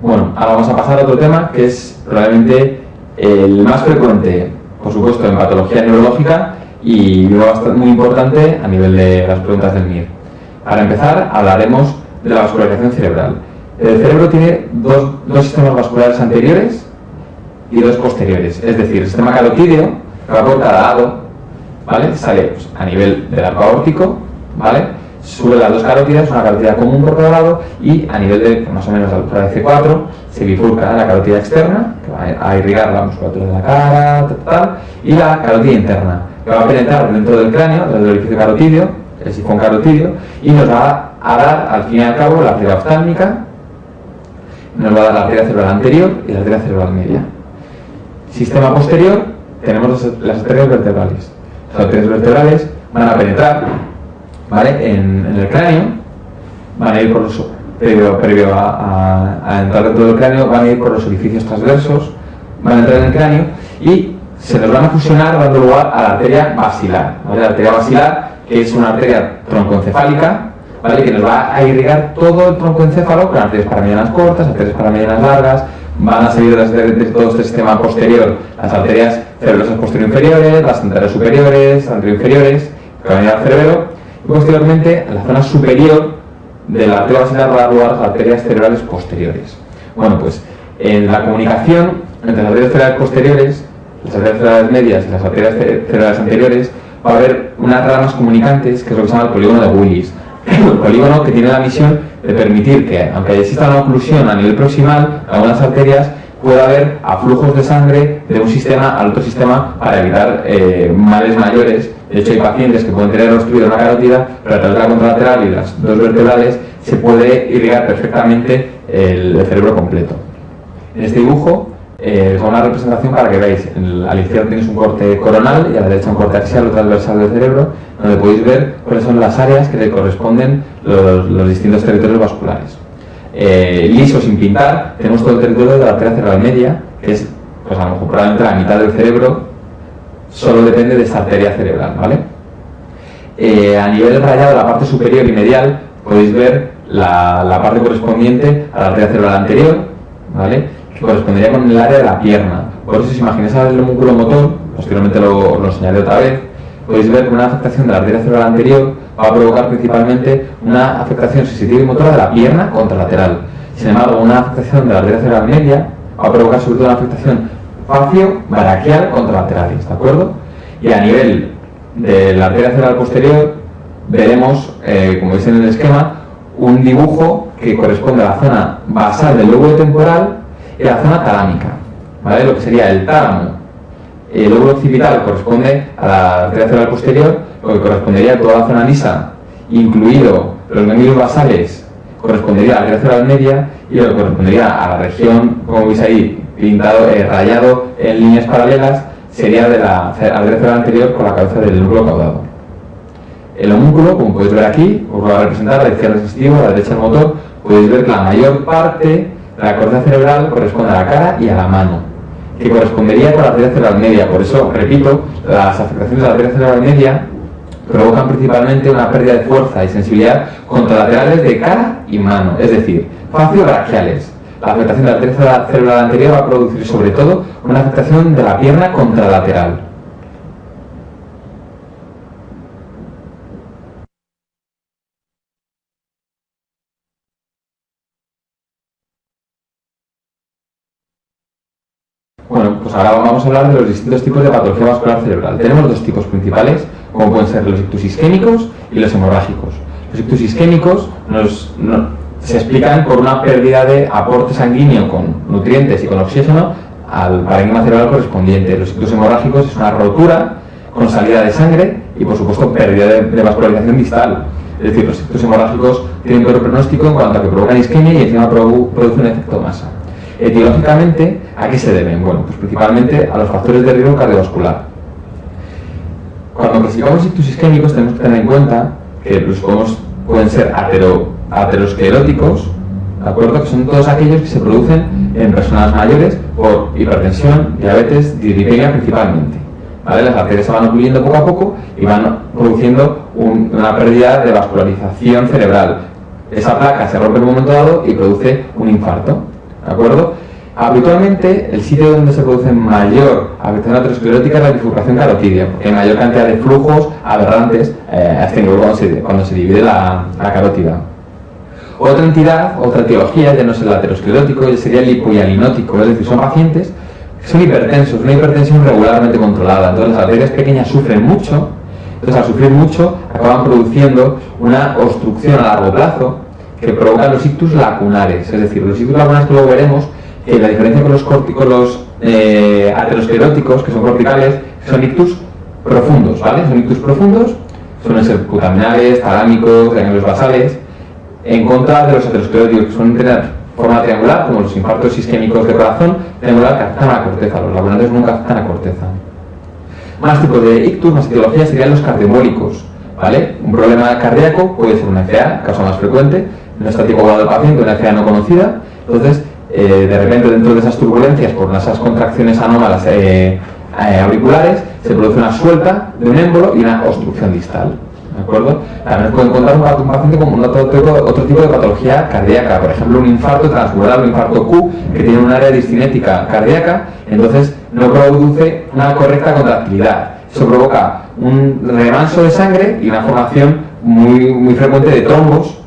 Bueno, ahora vamos a pasar a otro tema que es probablemente el más frecuente, por supuesto, en patología neurológica y muy importante a nivel de las preguntas del MIR. Para empezar, hablaremos de la vascularización cerebral. El cerebro tiene dos sistemas vasculares anteriores y dos posteriores, es decir, el sistema carotídeo, que va por cada lado, ¿vale? Sale pues, a nivel del arco aórtico, ¿vale? Sube las dos carótidas, una carótida común por cada lado, y a nivel de más o menos la altura de C4 se bifurca la carótida externa, que va a irrigar la musculatura de la cara, y la carótida interna, que va a penetrar dentro del cráneo, del orificio carotídeo, el sifón carotídeo, y nos va a dar, al fin y al cabo, la arteria oftálmica, nos va a dar la arteria cerebral anterior y la arteria cerebral media. Sistema posterior, tenemos las arterias vertebrales. Las arterias vertebrales van a penetrar, ¿vale? En el cráneo, van a ir por los, previo a entrar dentro del cráneo, van a ir por los orificios transversos, van a entrar en el cráneo y se nos van a fusionar dando lugar a la arteria basilar, ¿vale? La arteria basilar, que es una arteria troncoencefálica, ¿vale? Que nos va a irrigar todo el troncoencéfalo con arterias paramedianas cortas, arterias paramedianas largas. Van a salir de todo este sistema posterior las arterias cerebrosas posterior-inferiores, las anteriores superiores, anterior-inferiores, que van a ir al cerebro. Y posteriormente, en la zona superior de la arteria basilar va a dar lugar a las arterias cerebrales posteriores. Bueno, pues en la comunicación entre las arterias cerebrales posteriores, las arterias cerebrales medias y las arterias cerebrales anteriores va a haber unas ramas comunicantes, que es lo que se llama el polígono de Willis. El polígono que tiene la misión de permitir que, aunque exista una oclusión a nivel proximal, en algunas arterias pueda haber aflujos de sangre de un sistema al otro sistema para evitar males mayores. De hecho, hay pacientes que pueden tener obstruida una carótida, pero a través de la contralateral y las dos vertebrales se puede irrigar perfectamente el cerebro completo. En este dibujo es una representación para que veáis. A la izquierda tenéis un corte coronal y a la derecha un corte axial o transversal del cerebro, donde podéis ver cuáles son las áreas que le corresponden los distintos territorios vasculares. Liso, sin pintar, tenemos todo el territorio de la arteria cerebral media, que es, pues a lo mejor probablemente la mitad del cerebro, solo depende de esta arteria cerebral, ¿vale? A nivel rayado de la parte superior y medial, podéis ver la parte correspondiente a la arteria cerebral anterior, ¿vale? Que correspondería con el área de la pierna. Por eso, si imagináis el homúnculo motor, posteriormente lo enseñaré otra vez, podéis ver que una afectación de la arteria cerebral anterior va a provocar principalmente una afectación sensitiva y motora de la pierna contralateral. Sin embargo, una afectación de la arteria cerebral media va a provocar sobre todo una afectación facio-braquial contralaterales, ¿de acuerdo? Y a nivel de la arteria cerebral posterior veremos, como veis en el esquema, un dibujo que corresponde a la zona basal del lóbulo temporal y a la zona talámica, ¿vale? Lo que sería el tálamo. El lóbulo occipital corresponde a la arteria cerebral posterior, lo que correspondería a toda la zona lisa, incluido los ganglios basales, correspondería a la arteria cerebral media, y lo que correspondería a la región, como veis ahí, pintado, rayado en líneas paralelas, sería de la arteria cerebral anterior con la cabeza del núcleo caudado. El homúnculo, como podéis ver aquí, os va a representar a la izquierda el sensitivo, a la derecha el motor. Podéis ver que la mayor parte de la corteza cerebral corresponde a la cara y a la mano, que correspondería con la arteria cerebral media. Por eso, repito, las afectaciones de la arteria cerebral media provocan principalmente una pérdida de fuerza y sensibilidad contralaterales de cara y mano, es decir, facio-braquiales. La afectación de la arteria cerebral anterior va a producir sobre todo una afectación de la pierna contralateral. Bueno, pues ahora vamos a hablar de los distintos tipos de patología vascular cerebral. Tenemos dos tipos principales, como pueden ser los ictus isquémicos y los hemorrágicos. Los ictus isquémicos se explican por una pérdida de aporte sanguíneo con nutrientes y con oxígeno al parénquima cerebral correspondiente. Los ictus hemorrágicos es una rotura con salida de sangre y, por supuesto, pérdida de vascularización distal. Es decir, los ictus hemorrágicos tienen peor pronóstico en cuanto a que provocan isquemia y encima producen un efecto masa. Etiológicamente, ¿a qué se deben? Bueno, pues principalmente a los factores de riesgo cardiovascular. Cuando clasificamos ictus isquémicos tenemos que tener en cuenta que los pueden ser ateroscleróticos, ¿de acuerdo? Que son todos aquellos que se producen en personas mayores por hipertensión, diabetes, dislipidemia principalmente, ¿vale? Las arterias se van ocluyendo poco a poco y van produciendo una pérdida de vascularización cerebral. Esa placa se rompe en un momento dado y produce un infarto. ¿de acuerdo? Habitualmente, el sitio donde se produce mayor afectación aterosclerótica es la bifurcación carotidia, porque hay mayor cantidad de flujos aberrantes a este nivel cuando se divide la carótida. Otra entidad, otra etiología, ya no es el aterosclerótico, ya sería el hipohialinótico, es decir, son pacientes que son hipertensos, una hipertensión regularmente controlada, entonces las arterias pequeñas sufren mucho, entonces al sufrir mucho acaban produciendo una obstrucción a largo plazo que provoca los ictus lacunares, es decir, los ictus lacunares que luego veremos, la diferencia con los ateroscleróticos, que son corticales, son ictus profundos, ¿vale? Son ictus profundos, suelen ser putaminales, talámicos, ganglios basales, en contra de los ateroscleróticos, que suelen tener forma triangular, como los infartos isquémicos de corazón, triangular que afectan a la corteza, los lacunares nunca afectan a la corteza. Más tipos de ictus, más etiologías serían los cardioembólicos, ¿vale? Un problema cardíaco puede ser una FA, causa más frecuente, no está tipogrado del paciente, una FA no conocida, entonces de repente dentro de esas turbulencias por esas contracciones anómalas auriculares se produce una suelta de un émbolo y una obstrucción distal, ¿de acuerdo? También puede encontrar un paciente con otro tipo de patología cardíaca, por ejemplo un infarto transmural, un infarto Q que tiene un área discinética cardíaca, entonces no produce una correcta contractilidad. Eso provoca un remanso de sangre y una formación muy frecuente de trombos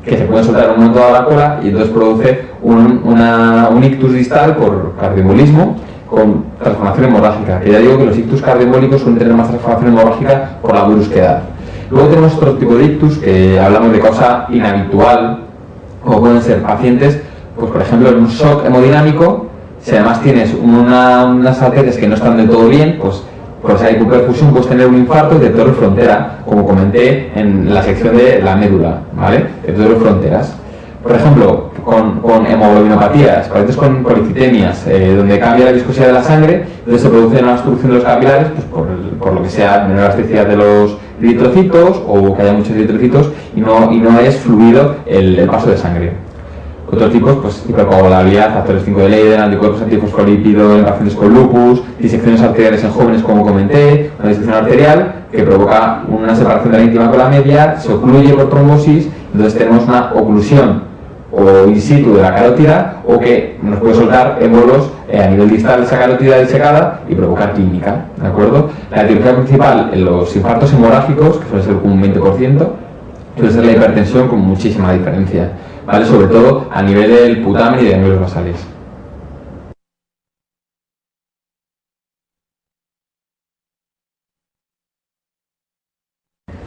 que se pueden soltar en un momento dado a la cola y entonces produce un ictus distal por cardioembolismo con transformación hemorrágica, que ya digo que los ictus cardioembólicos suelen tener más transformación hemorrágica por la brusquedad. Luego tenemos otro tipo de ictus que hablamos de causa inhabitual, como pueden ser pacientes, pues por ejemplo en un shock hemodinámico, si además tienes unas arterias que no están del todo bien, pues por esa hipoperfusión puedes tener un infarto de torre frontera, como comenté en la sección de la médula, ¿vale? De torre fronteras. Por ejemplo, con hemoglobinopatías, pacientes con policitemias, donde cambia la viscosidad de la sangre, entonces se produce una obstrucción de los capilares, pues por lo que sea menor elasticidad de los eritrocitos o que haya muchos eritrocitos y no es fluido el paso de sangre. Otros tipos, pues hipercoagulabilidad, factores 5 de Leiden, anticuerpos antifosfolípidos en pacientes con lupus, disecciones arteriales en jóvenes como comenté, una disección arterial que provoca una separación de la íntima con la media, se ocluye por trombosis, entonces tenemos una oclusión o in situ de la carótida o que nos puede soltar émbolos a nivel distal de esa carótida disecada y provocar clínica, ¿de acuerdo? La etiología principal en los infartos hemorrágicos, que suele ser como un 20%, suele ser la hipertensión con muchísima diferencia, ¿vale? Sobre todo a nivel del putamen y de ganglios basales.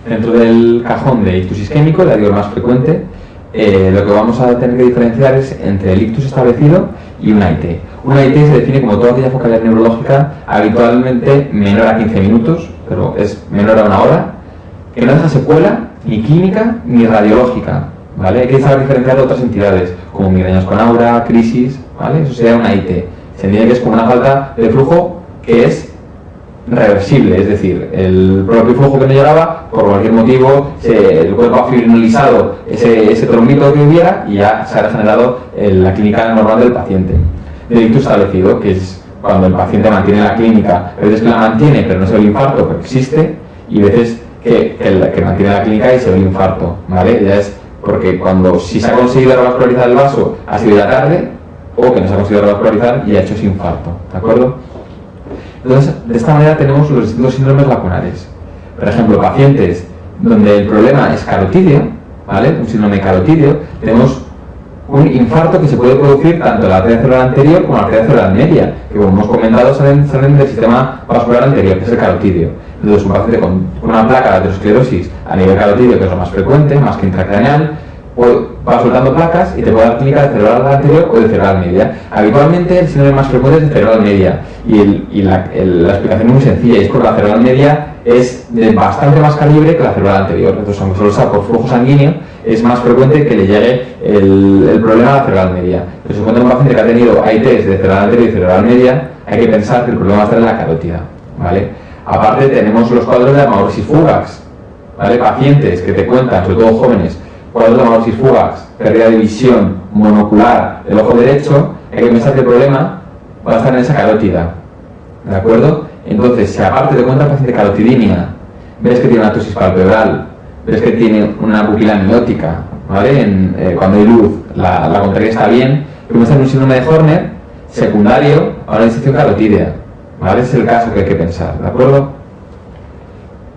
Dentro del cajón de ictus isquémico, la digo más frecuente, lo que vamos a tener que diferenciar es entre el ictus establecido y una IT. Una IT se define como toda aquella focalidad neurológica habitualmente menor a 15 minutos, pero es menor a una hora, que no deja secuela ni clínica ni radiológica, ¿vale? Hay que saber diferenciar de otras entidades, como migrañas con aura, crisis, ¿vale? Eso sería una IT. Se entiende que es como una falta de flujo que es reversible, es decir, el propio flujo que no llegaba, por cualquier motivo, el cuerpo ha fibrinolizado ese trombito que hubiera y ya se ha regenerado la clínica normal del paciente. El ictus establecido, que es cuando el paciente mantiene la clínica, a veces que la mantiene pero no se ve el infarto, pero existe, y veces que mantiene la clínica y se ve el infarto, ¿vale? Ya es porque si se ha conseguido revascularizar el vaso ha sido ya tarde, o que no se ha conseguido revascularizar y ha hecho ese infarto, ¿de acuerdo? Entonces, de esta manera tenemos los distintos síndromes lacunares. Por ejemplo, pacientes donde el problema es carotidio, ¿vale? Un síndrome carotidio, tenemos un infarto que se puede producir tanto en la arteria cerebral anterior como en la arteria cerebral media, que como hemos comentado salen del sistema vascular anterior, que es el carotidio. Entonces, un paciente con una placa de aterosclerosis a nivel carotidio, que es lo más frecuente, más que intracraneal, va soltando placas y te puede dar clínica de cerebral anterior o de cerebral media. Habitualmente el síndrome más frecuente es de cerebral media y la explicación es muy sencilla, es porque la cerebral media es de bastante más calibre que la cerebral anterior. Entonces, aunque solo sea por flujo sanguíneo, es más frecuente que le llegue el problema a la cerebral media. Entonces, si encuentra un paciente que ha tenido AITs de cerebral anterior y cerebral media, hay que pensar que el problema va a estar en la carótida, ¿vale? Aparte tenemos los cuadros de amaurosis fugax, ¿vale? Pacientes que te cuentan, sobre todo jóvenes, cuadros de amaurosis fugax, pérdida de visión monocular del ojo derecho, hay que pensar que el problema va a estar en esa carótida, ¿de acuerdo? Entonces, si aparte te cuenta el paciente carotidinia, ves que tiene una ptosis palpebral, ves que tiene una pupila amiótica, ¿vale? Cuando hay luz, la contraria está bien, Podemos tener un síndrome de Horner secundario a una disección carotídea, ¿vale? Ese es el caso que hay que pensar, ¿de acuerdo?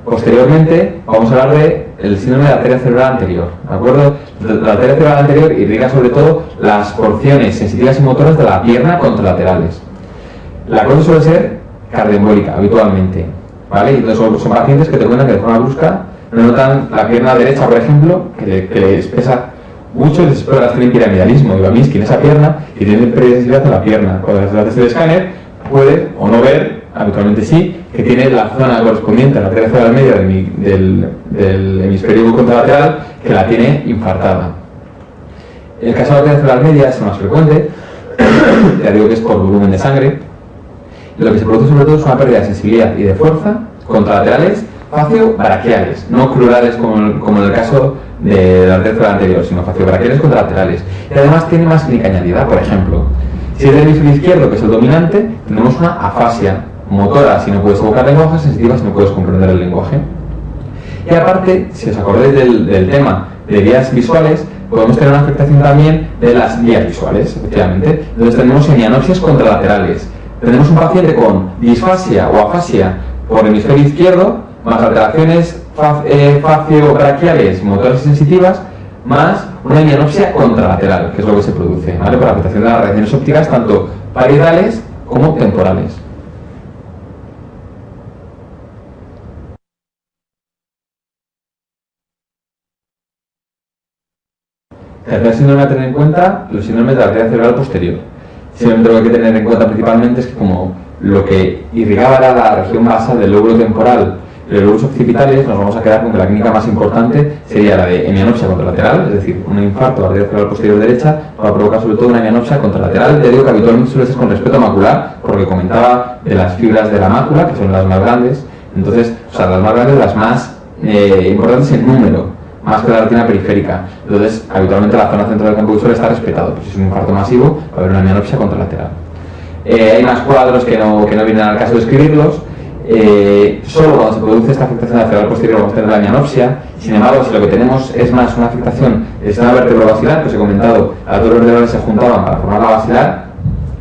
Posteriormente vamos a hablar del síndrome de la arteria cerebral anterior, ¿de acuerdo? La arteria cerebral anterior irriga sobre todo las porciones sensitivas y motoras de la pierna contralaterales. La cosa suele ser cardioembólica habitualmente, ¿vale? Y entonces son pacientes que te cuentan que de forma brusca no notan la pierna derecha, por ejemplo, que les pesa mucho, les explora tienen piramidalismo, Ivaminski en esa pierna y tienen hipersensibilidad en la pierna. Cuando se hace el escáner puede o no ver, habitualmente sí, que tiene la zona correspondiente a la arteria cerebral media del hemisferio contralateral que la tiene infartada. El caso de la arteria cerebral media es el más frecuente, ya digo que es por volumen de sangre. Lo que se produce sobre todo es una pérdida de sensibilidad y de fuerza contralaterales facio-braquiales, no crurales como en el caso de la arteria cerebral anterior, sino facio-braquiales contralaterales. Y además tiene más clínica añadida, por ejemplo, si es del hemisferio izquierdo, que es el dominante, tenemos una afasia motora si no puedes evocar lenguaje, sensitiva si no puedes comprender el lenguaje. Y aparte, si os acordáis del tema de vías visuales, podemos tener una afectación también de las vías visuales, efectivamente. Entonces tenemos hemianopsias contralaterales. Tenemos un paciente con disfasia o afasia por hemisferio izquierdo, más alteraciones facio-braquiales, motoras y sensitivas, más una hemianopsia contralateral, que es lo que se produce, ¿vale? Por la afectación de las radiaciones ópticas, tanto parietales como temporales. Tercer síndrome a tener en cuenta, los síndromes de la arteria cerebral posterior. Siempre lo que hay que tener en cuenta principalmente es que como lo que irrigaba era la región basal del lóbulo temporal y los lóbulos occipitales, nos vamos a quedar con que la clínica más importante sería la de hemianopsia contralateral, es decir, un infarto de la arteria cerebral posterior derecha va a provocar sobre todo una hemianopsia contralateral. Te digo que habitualmente suele ser con respeto macular, porque comentaba de las fibras de la mácula, que son las más grandes, entonces, o sea, las más grandes, las más importantes en número, más que la retina periférica. Entonces, habitualmente la zona central del campo visual está respetado, pues si es un infarto masivo, va a haber una hemianopsia contralateral. Hay más cuadros que no vienen al caso de escribirlos. Solo cuando se produce esta afectación de la cerebral posterior vamos a tener la hemianopsia. Sin embargo, si lo que tenemos es más una afectación del sistema vertebrovascular, que os he comentado, las dos vertebrales se juntaban para formar la basilar,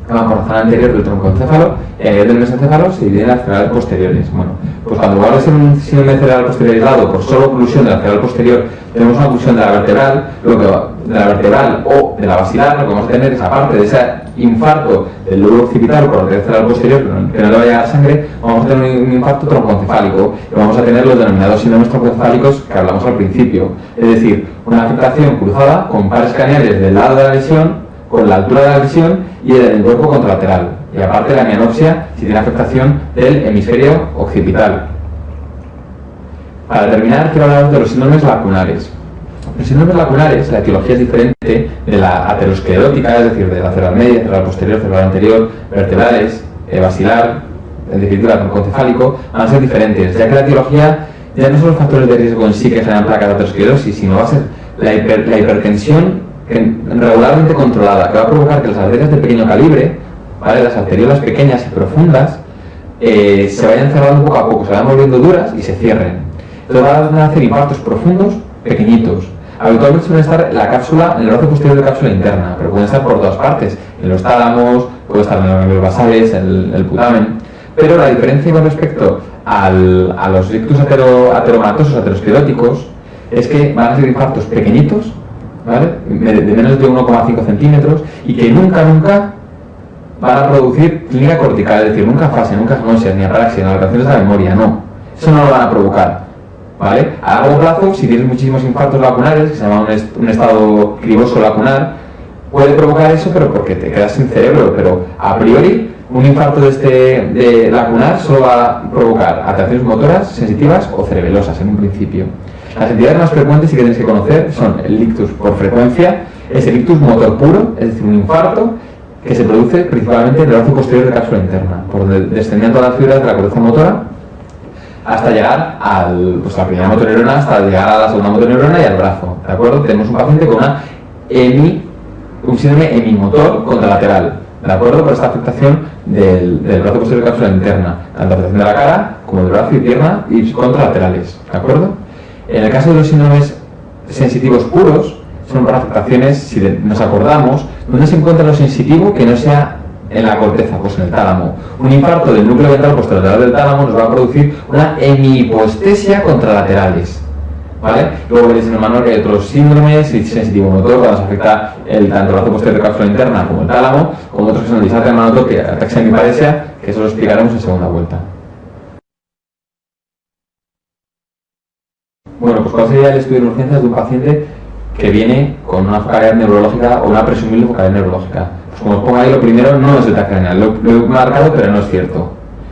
van por la zona anterior del troncoencéfalo, y a nivel del mesencéfalo se dividen las cerebrales posteriores. Bueno, pues cuando igual es un síndrome cerebral posterior aislado por solo oclusión de la cerebral posterior, tenemos una oclusión de la vertebral, de la vertebral o de la basilar, lo que vamos a tener es, aparte de ese infarto del lóbulo occipital por la arteria cerebral posterior, que no le vaya a dar sangre, vamos a tener un infarto troncoencefálico y vamos a tener los denominados síndromes troncoencefálicos que hablamos al principio, es decir, una afectación cruzada con pares craneales del lado de la lesión, con la altura de la lesión y del cuerpo contralateral. Y aparte la hemianopsia si tiene afectación del hemisferio occipital. Para terminar, quiero hablaros de los síndromes lacunares. Los síndromes lacunares, la etiología es diferente de la aterosclerótica, es decir, de la cerebral media, cerebral posterior, cerebral anterior, vertebrales, basilar, en definitiva, troncoencefálico, van a ser diferentes, ya que la etiología ya no son los factores de riesgo en sí que generan placas de aterosclerosis, sino va a ser la hipertensión regularmente controlada, que va a provocar que las arterias de pequeño calibre, ¿vale? Las arteriolas pequeñas y profundas, se vayan cerrando poco a poco, se vayan volviendo duras y se cierren. Entonces van a hacer infartos profundos, pequeñitos. Habitualmente suele estar la cápsula, en el brazo posterior de cápsula interna, pero pueden estar por todas partes, en los tálamos, puede estar en los basales, el putamen. Pero la diferencia con respecto a los ictus ateromatosos, ateroscleróticos, es que van a ser infartos pequeñitos, ¿vale? De menos de 1,5 centímetros y que nunca van a producir clínica cortical, es decir, nunca afasia, nunca agnosia, ni apraxia, ni alteraciones de la memoria, no. Eso no lo van a provocar, ¿vale? A largo plazo, si tienes muchísimos infartos lacunares, que se llama un estado criboso lacunar, puede provocar eso, pero porque te quedas sin cerebro, pero a priori, un infarto de lacunar solo va a provocar alteraciones motoras, sensitivas o cerebelosas en un principio. Las entidades más frecuentes y que tienes que conocer son el ictus por frecuencia, es el ictus motor puro, es decir, un infarto que se produce principalmente en el brazo posterior de cápsula interna, por donde descendían todas las fibras de la corteza motora hasta llegar a la primera motoneurona, hasta llegar a la segunda motoneurona y al brazo, ¿de acuerdo? Tenemos un paciente con un síndrome hemimotor contralateral, ¿de acuerdo? Por esta afectación del brazo posterior de cápsula interna, tanto afectación de la cara como del brazo y pierna y contralaterales, ¿de acuerdo? En el caso de los síndromes sensitivos puros, son afectaciones, si nos acordamos, ¿Dónde se encuentra lo sensitivo que no sea en la corteza? Pues en el tálamo. Un infarto del núcleo ventral posterolateral del tálamo nos va a producir una hemihipoestesia contralaterales. ¿Vale? Luego veréis en el manual que hay otros síndromes, sensitivo motor, cuando se afecta tanto el brazo posterior de cápsula interna como el tálamo, como otros que son el disartria hermanotópica, ataxia hemiparesia, que eso lo explicaremos en segunda vuelta. Bueno, pues ¿cuál sería el estudio de urgencias de un paciente que viene con una focalidad neurológica o una presumible focalidad neurológica? Pues como os pongo ahí, lo primero no es el TAC craneal, lo he marcado pero no es cierto.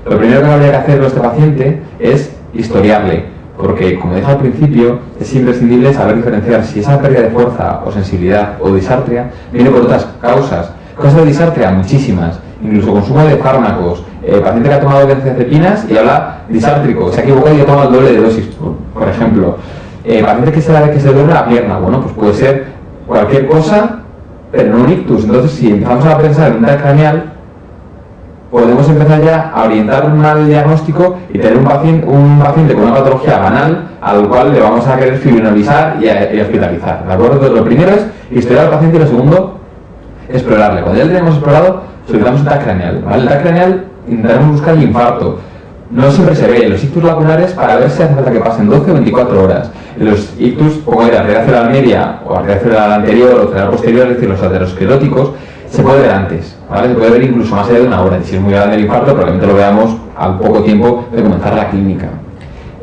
Lo primero que habría que hacer con este paciente es historiarle, porque, como dije al principio, es imprescindible saber diferenciar si esa pérdida de fuerza o sensibilidad o disartria viene por otras causas. Causas de disartria, muchísimas, incluso consumo de fármacos. Paciente que ha tomado benzodiazepinas y habla disártrico, se ha equivocado y ha tomado el doble de dosis, por ejemplo. Paciente que se duele la pierna, bueno, pues puede ser cualquier cosa, pero no un ictus. Entonces, si empezamos a pensar en un TAC craneal, podemos empezar ya a orientar un mal diagnóstico y tener un paciente con una patología banal al cual le vamos a querer fibrinolizar y hospitalizar, ¿de acuerdo? Entonces, lo primero es historiar al paciente y lo segundo, explorarle. Cuando ya le tenemos explorado, solicitamos un TAC craneal, ¿vale? El TAC craneal intentaremos buscar el infarto. No siempre se ve los ictus lacunares para ver si hace falta que pasen 12 o 24 horas. Los ictus, como era arteria cerebral media o arteria cerebral anterior o cerebral posterior, es decir, los ateroscleróticos, se puede ver antes, ¿vale? Se puede ver incluso más allá de una hora. Y si es muy grande el infarto, probablemente lo veamos al poco tiempo de comenzar la clínica.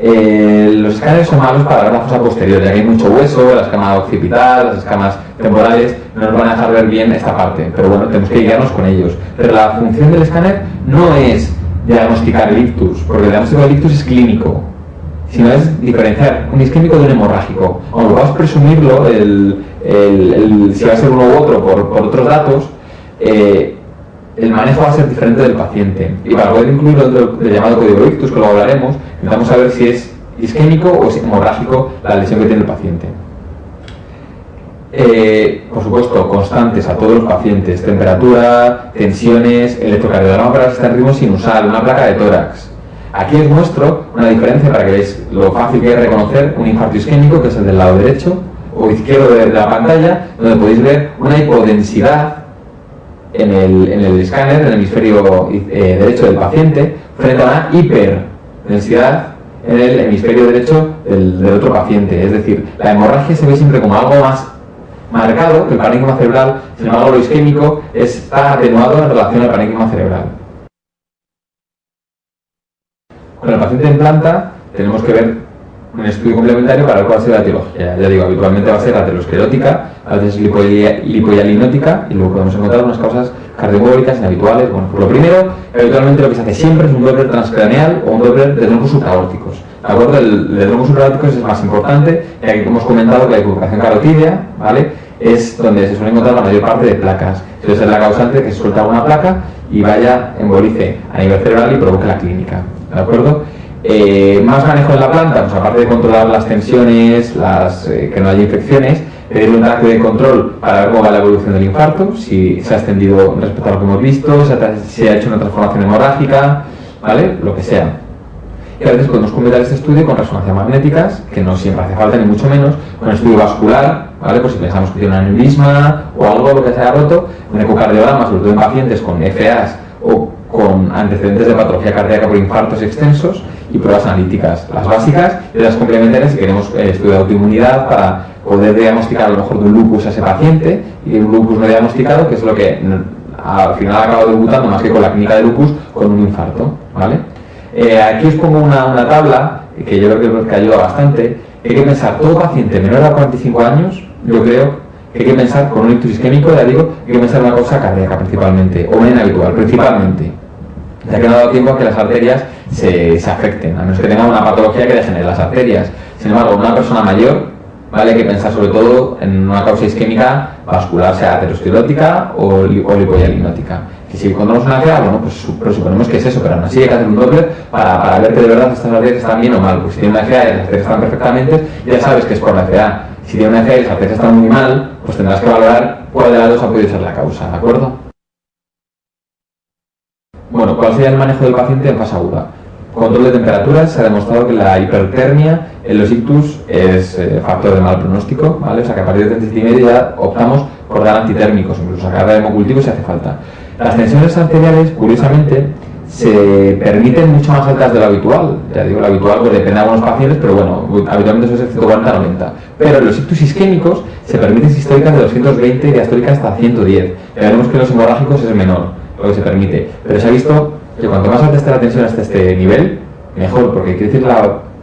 Los escáneres son malos para ver la fosa posterior, ya que hay mucho hueso, la escama occipital, las escamas temporales, no nos van a dejar ver bien esta parte, pero bueno, tenemos que guiarnos con ellos. Pero la función del escáner no es diagnosticar el ictus, porque el diagnóstico del ictus es clínico, sino es diferenciar un isquémico de un hemorrágico. Aunque vamos a presumirlo, si va a ser uno u otro por otros datos, el manejo va a ser diferente del paciente. Y para poder incluirlo dentro del llamado código ictus, que luego hablaremos, intentamos saber si es isquémico o es hemorrágico la lesión que tiene el paciente. Por supuesto, constantes a todos los pacientes: temperatura, tensiones, electrocardiograma para ver si está en ritmo sinusal, una placa de tórax. Aquí os muestro una diferencia para que veáis lo fácil que es reconocer un infarto isquémico, que es el del lado derecho o izquierdo de la pantalla, donde podéis ver una hipodensidad en el escáner, en el hemisferio derecho del paciente, frente a una hiperdensidad en el hemisferio derecho del otro paciente. Es decir, la hemorragia se ve siempre como algo más marcado que el parénquima cerebral, sin embargo lo isquémico está atenuado en relación al parénquima cerebral. Con el paciente en planta tenemos que ver un estudio complementario para ver cuál será la etiología. Ya digo, habitualmente va a ser aterosclerótica, a veces lipohialinótica, y luego podemos encontrar unas causas cardioembólicas inhabituales. Bueno, por lo primero, habitualmente lo que se hace siempre es un Doppler transcraneal o un Doppler de troncos supraórticos. ¿De acuerdo? El de troncos supraórticos es más importante, ya que hemos comentado que la bifurcación carotídea, ¿vale?, es donde se suele encontrar la mayor parte de placas. Entonces es la causante que se suelta una placa y vaya, embolice a nivel cerebral y provoque la clínica. ¿De acuerdo? Más manejo en la planta, pues aparte de controlar las tensiones, que no haya infecciones, pedir un TAC de control para ver cómo va la evolución del infarto, si se ha extendido respecto a lo que hemos visto, si ha hecho una transformación hemorrágica, ¿vale? Lo que sea. Y a veces podemos completar este estudio con resonancias magnéticas, que no siempre hace falta ni mucho menos, con estudio vascular, ¿vale? Pues si pensamos que tiene un aneurisma o algo lo que se haya roto, un ecocardiograma, sobre todo en pacientes con FAs o con antecedentes de patología cardíaca por infartos extensos, y pruebas analíticas, las básicas y las complementarias si queremos estudio de autoinmunidad para poder diagnosticar a lo mejor de un lupus a ese paciente, y un lupus no diagnosticado, que es lo que al final acaba debutando más que con la clínica de lupus, con un infarto, ¿vale? Aquí os pongo una tabla que yo creo que ayuda bastante. Hay que pensar, todo paciente menor a 45 años, yo creo que hay que pensar con un ictus isquémico, ya digo, hay que pensar en una causa cardíaca principalmente, o bien habitual, principalmente, ya que no ha dado tiempo a que las arterias se afecten, a menos que tenga una patología que degenere las arterias. Sin embargo, en una persona mayor, ¿vale?, hay que pensar sobre todo en una causa isquémica vascular, sea aterosclerótica o lipohialinótica. Que si encontramos una FA, bueno, pues suponemos que es eso, pero aún así hay que hacer un Doppler para ver que de verdad estas arterias están bien o mal. Pues si tiene una FA y las arterias están perfectamente, ya sabes que es por la FA. Si tiene una FA y las arterias están muy mal, pues tendrás que valorar cuál de las dos ha podido ser la causa, ¿de acuerdo? Bueno, ¿cuál sería el manejo del paciente en fase aguda? Control de temperaturas. Se ha demostrado que la hipertermia en los ictus es factor de mal pronóstico, ¿vale? O sea que a partir de 37,5 ya optamos por dar antitérmicos, incluso sacar hemocultivo si hace falta. Las tensiones arteriales, curiosamente, se permiten mucho más altas de lo habitual. Ya digo, lo habitual pues depende de algunos pacientes, pero bueno, habitualmente eso es 140-90. Pero los ictus isquémicos se permiten sistólicas de 220 y diastóricas hasta 110. Ya veremos que en los hemorrágicos es menor lo que se permite. Pero se ha visto que cuanto más alta esté la tensión hasta este nivel, mejor, porque quiere decir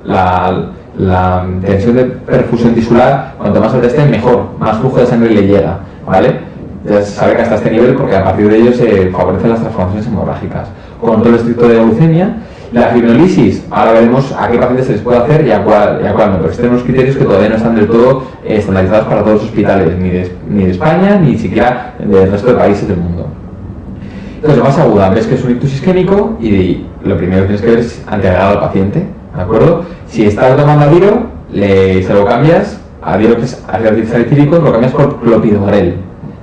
la tensión de perfusión tisular, cuanto más alta esté, mejor, más flujo de sangre le llega, ¿vale? Ya se sabe que hasta este nivel, porque a partir de ello se favorecen las transformaciones hemorrágicas. Control estricto de leucemia. La fibrinolisis, ahora veremos a qué pacientes se les puede hacer y a cuál no, pero existen unos criterios que todavía no están del todo estandarizados para todos los hospitales, ni de España, ni siquiera del resto de países del mundo. Entonces, lo más aguda, ves que es un ictus isquémico y lo primero que tienes que ver es antiagregado al paciente, ¿de acuerdo? Si está tomando adiro, se lo cambias, adiro que es ácido salicílico, lo cambias por clopidogrel.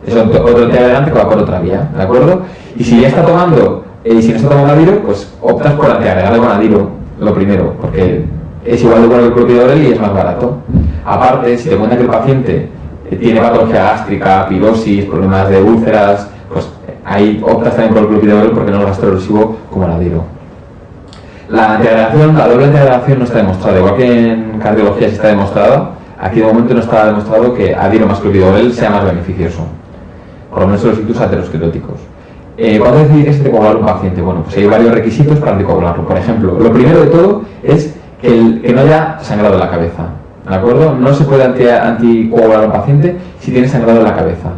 Es otro antiagregante que va por otra vía, ¿de acuerdo? Y si ya está tomando, y si no está tomando adiro, pues optas por antiagregado con adiro, lo primero, porque es igual de bueno que el clopidogrel y es más barato. Aparte, si te cuenta que el paciente tiene patología gástrica, pirosis, problemas de úlceras, pues ahí optas también por el clopidogrel porque no es gastroerosivo como el adiro. La antiagregación, la doble antiagregación no está demostrada, igual que en cardiología sí está demostrado, aquí de momento no está demostrado que adiro más clopidogrel sea más beneficioso, por lo menos en los ictus ateroscleróticos. ¿Cuándo decidir que se anticoagular un paciente? Bueno, pues hay varios requisitos para anticoagularlo. Por ejemplo, lo primero de todo es que no haya sangrado en la cabeza, ¿de acuerdo? No se puede anticoagular a un paciente si tiene sangrado en la cabeza,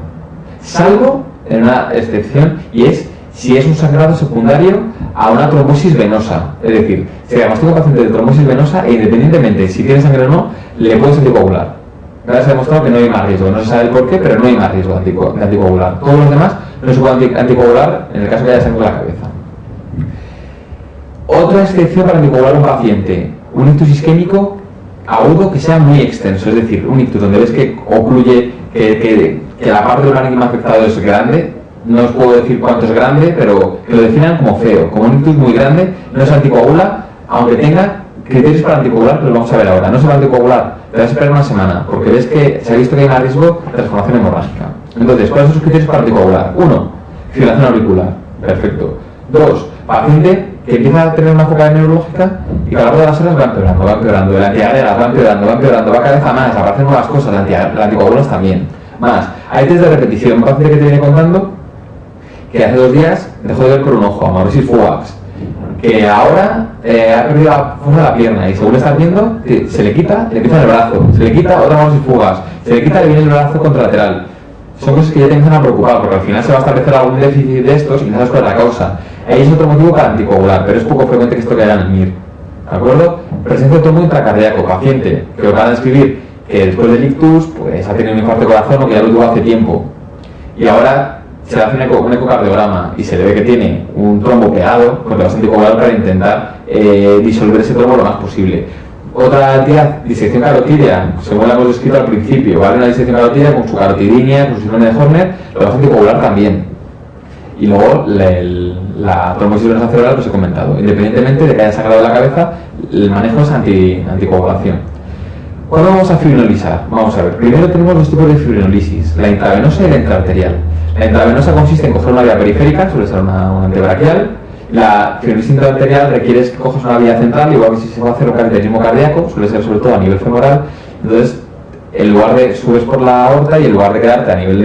salvo en una excepción, y es si es un sangrado secundario a una trombosis venosa. Es decir, si diagnostica un paciente de trombosis venosa e independientemente si tiene sangre o no, le puedes anticoagular. Ahora se ha demostrado que no hay más riesgo, no se sabe el por qué, pero no hay más riesgo de anticoagular. Todos los demás no se puede anticoagular en el caso que haya sangre en la cabeza. Otra excepción para anticoagular a un paciente, un ictus isquémico agudo que sea muy extenso, es decir, un ictus donde ves que ocluye, que la parte del parénquima afectado es grande, no os puedo decir cuánto es grande, pero que lo definan como feo, como un ictus muy grande, no se anticoagula, aunque tenga criterios para anticoagular, que los vamos a ver ahora. No se va a anticoagular, te vas a esperar una semana, porque ves que se ha visto que hay más riesgo de transformación hemorrágica. Entonces, ¿cuáles son los criterios para anticoagular? 1. Fibrilación auricular. Perfecto. 2. Paciente que empieza a tener una focal neurológica y que a lo largo de las horas va empeorando. El antiagregas va empeorando, va cada vez a más, aparecen nuevas cosas, la anticoagulas también. Más, hay test de repetición. Un paciente que te viene contando que hace 2 días dejó de ver por un ojo, amaurosis fugax, que ahora ha perdido la fuerza de la pierna y según está viendo, se le quita, le empieza en el brazo, se le quita otra amaurosis fugax, se le quita, le viene el brazo contralateral. Son cosas que ya te empiezan a preocupar porque al final se va a establecer algún déficit de estos y no sabes cuál es la causa. Ahí es otro motivo para anticoagular, pero es poco frecuente que esto caiga en el MIR. ¿De acuerdo? Presencia de trombo intracardíaco, paciente que os van a describir que después del ictus pues, ha tenido un infarto de corazón o que ya lo tuvo hace tiempo y ahora se le hace un ecocardiograma y se le ve que tiene un trombo pegado, pues le vas a anticoagular para intentar disolver ese trombo lo más posible. Otra entidad, disección carotídea, según la hemos descrito al principio, ¿vale? Una disección carotídea con su carotidinea, con su síndrome de Horner, lo vas a anticoagular también. Y luego la trombosis venosa cerebral, pues he comentado. Independientemente de que haya sangrado de la cabeza, el manejo es anticoagulación. ¿Cuándo vamos a fibrinolizar? Vamos a ver. Primero tenemos 2 tipos de fibrinolisis, la intravenosa y la intraarterial. La intravenosa consiste en coger una vía periférica, suele ser una antebraquial. La fibrinolisis intraarterial requiere que cojas una vía central, igual que si se va a hacer un cateterismo cardíaco, suele ser sobre todo a nivel femoral. Entonces, en lugar de subes por la aorta y en lugar de quedarte a nivel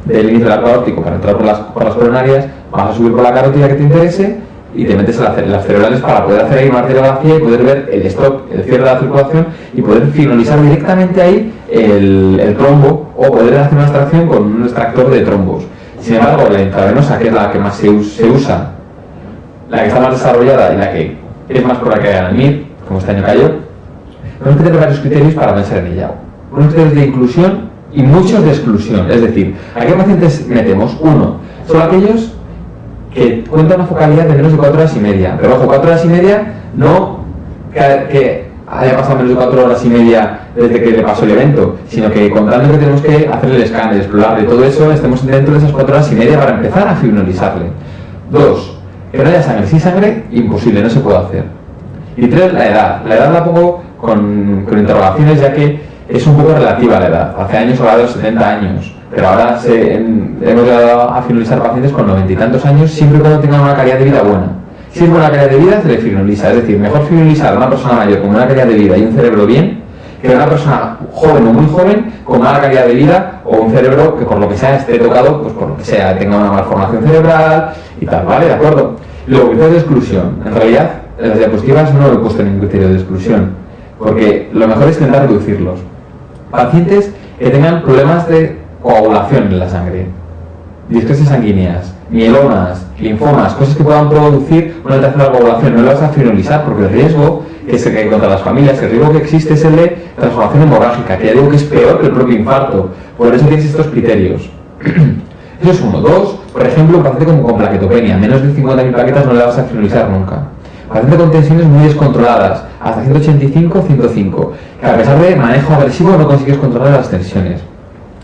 del índice del arco aórtico para entrar por las coronarias, vas a subir por la carótida que te interese y te metes en las cerebrales para poder hacer ahí una arteriografía y poder ver el stop, el cierre de la circulación y poder fibrinolizar directamente ahí el trombo o poder hacer una extracción con un extractor de trombos. Sin embargo, la intravenosa, que es la que más se usa, la que está más desarrollada y la que es más probable que haya en el MIR, como este año cayó, tenemos que tener varios criterios para pensar en ella. Unos criterios de inclusión y muchos de exclusión. Es decir, ¿a qué pacientes metemos? 1. Son aquellos que cuentan una focalidad de menos de 4 horas y media. Pero ojo, 4 horas y media no que haya pasado menos de 4 horas y media desde que le pasó el evento, sino que contando que tenemos que hacerle el escáner, explorarle y todo eso, estemos dentro de esas 4 horas y media para empezar a fibrinolizarle. 2. Que no haya sangre. Sin sangre, imposible, no se puede hacer. Y 3. La edad. La edad la pongo con interrogaciones, ya que es un poco relativa a la edad. Hace años hablaba de los 70 años, pero ahora hemos llegado a finalizar pacientes con 90 y tantos años, siempre y cuando tengan una calidad de vida buena. Si es buena calidad de vida, se le finaliza. Es decir, mejor finalizar a una persona mayor con una calidad de vida y un cerebro bien, que una persona joven o muy joven con mala calidad de vida o un cerebro que por lo que sea esté tocado, pues por lo que sea, tenga una malformación cerebral y tal, ¿vale? ¿De acuerdo? Luego, criterios de exclusión. En realidad, en las diapositivas no he puesto ningún criterio de exclusión, porque lo mejor es intentar reducirlos. Pacientes que tengan problemas de coagulación en la sangre, discresias sanguíneas, mielomas, linfomas, cosas que puedan producir una tercera coagulación, no le vas a finalizar porque el riesgo que se cae contra las familias, el riesgo que existe es el de transformación hemorrágica, que ya digo que es peor que el propio infarto, por eso tienes estos criterios. Eso es uno. Dos, por ejemplo, un paciente con plaquetopenia, menos de 50.000 plaquetas no le vas a finalizar nunca. Paciente con tensiones muy descontroladas, hasta 185, 105, que a pesar de manejo agresivo no consigues controlar las tensiones.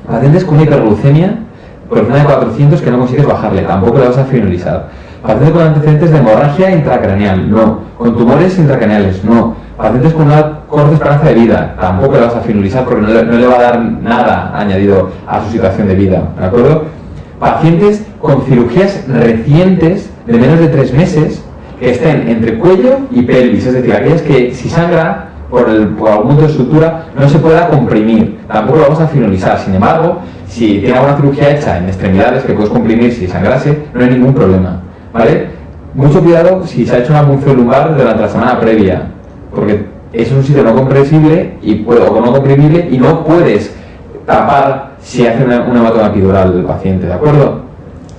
Pacientes con hiperglucemia, por encima de 400 que no consigues bajarle, tampoco le vas a finalizar. Pacientes con antecedentes de hemorragia intracraneal, no. Con tumores intracraneales, no. Pacientes con una corta esperanza de vida, tampoco le vas a finalizar porque no le va a dar nada añadido a su situación de vida, ¿de acuerdo? Pacientes con cirugías recientes de menos de 3 meses que estén entre cuello y pelvis, es decir, aquellas que si sangra por algún punto de estructura no se pueda comprimir, tampoco lo vamos a finalizar. Sin embargo, si tiene alguna cirugía hecha en extremidades que puedes comprimir si sangrase, no hay ningún problema, ¿vale? Mucho cuidado si se ha hecho una punción lumbar durante la semana previa, porque es un sitio no compresible o no comprimible y no puedes tapar si hace un hematoma epidural del paciente, ¿de acuerdo?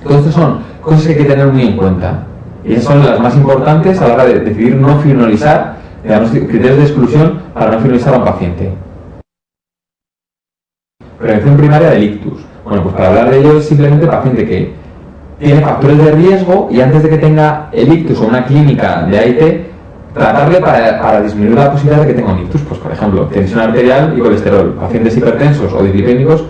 Todo esto son cosas que hay que tener muy en cuenta y esas son las más importantes a la hora de decidir no finalizar, criterios de exclusión para no finalizar a un paciente. Prevención primaria del ictus. Bueno, pues para hablar de ello es simplemente el paciente que tiene factores de riesgo y antes de que tenga el ictus o una clínica de AIT, tratarle para disminuir la posibilidad de que tenga un ictus. Pues por ejemplo, tensión arterial y colesterol. Pacientes hipertensos o dislipémicos,